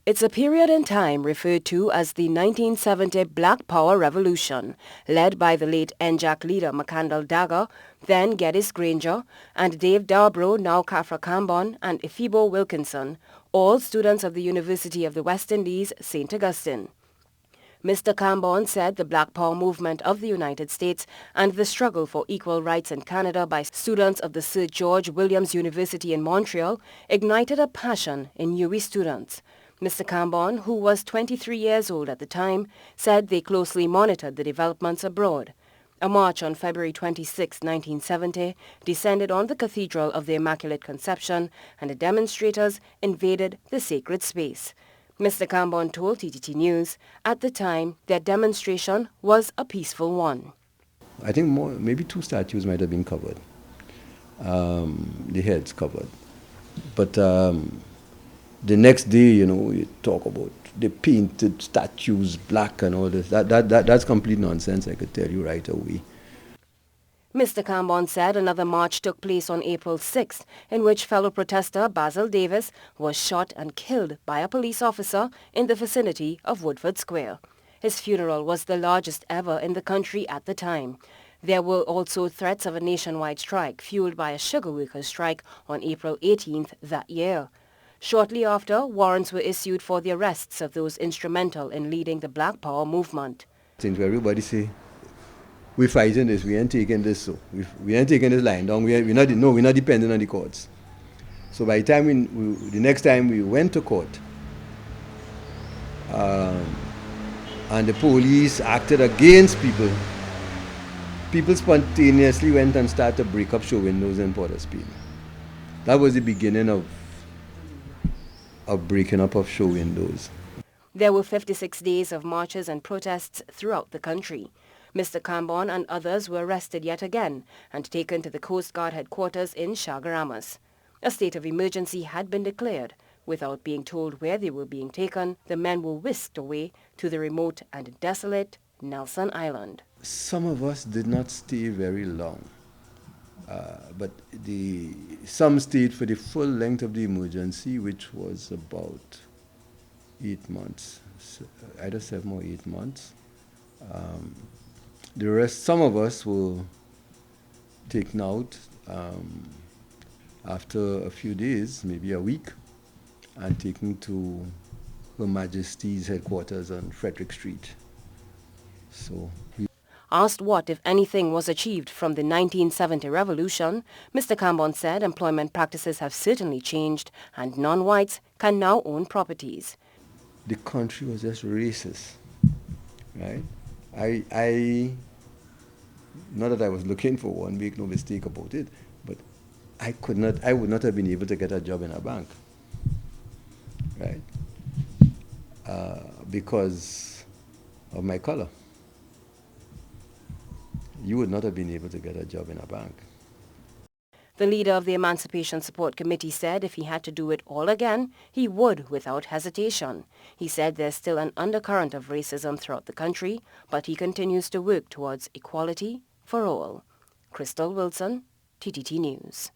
It's a period in time referred to as the 1970 Black Power Revolution, led by the late NJAC leader McCandle Dagger, then Geddes Granger, and Dave Darbrough, now Khafra Kambon, and Ifibo Wilkinson, all students of the University of the West Indies, St. Augustine. Mr. Kambon said the Black Power movement of the United States and the struggle for equal rights in Canada by students of the Sir George Williams University in Montreal ignited a passion in UWI students. Mr. Kambon, who was 23 years old at the time, said they closely monitored the developments abroad. A march on February 26, 1970, descended on the Cathedral of the Immaculate Conception, and the demonstrators invaded the sacred space. Mr. Kambon told TTT News, at the time, their demonstration was a peaceful one. I think maybe 2 statues might have been covered, the heads covered. But the next day, you talk about the painted statues, black and all this. That's complete nonsense, I could tell you right away. Mr. Kambon said another march took place on April 6th, in which fellow protester Basil Davis was shot and killed by a police officer in the vicinity of Woodford Square. His funeral was the largest ever in the country at the time. There were also threats of a nationwide strike fueled by a sugar workers' strike on April 18th that year. Shortly after, warrants were issued for the arrests of those instrumental in leading the Black Power movement. Since everybody say, we're fighting this, we ain't taking this, so we ain't taking this line down, we're not dependent on the courts. So by the time the next time we went to court, and the police acted against people, people spontaneously went and started to break up show windows in Port of Spain. That was the beginning of breaking up of show windows. There were 56 days of marches and protests throughout the country. Mr. Kambon and others were arrested yet again and taken to the Coast Guard headquarters in Chaguaramas. A state of emergency had been declared. Without being told where they were being taken, the men were whisked away to the remote and desolate Nelson Island. Some of us did not stay very long, but some stayed for the full length of the emergency, which was about 8 months, either 7 or 8 months. The rest, some of us were taken out after a few days, maybe a week, and taken to Her Majesty's headquarters on Frederick Street. Asked what, if anything, was achieved from the 1970 revolution, Mr. Kambon said employment practices have certainly changed and non-whites can now own properties. The country was just racist, right? Not that I was looking for one, make no mistake about it, but I would not have been able to get a job in a bank, right? Because of my color. You would not have been able to get a job in a bank. The leader of the Emancipation Support Committee said if he had to do it all again, he would without hesitation. He said there's still an undercurrent of racism throughout the country, but he continues to work towards equality for all. Khrystal Wilson, TTT News.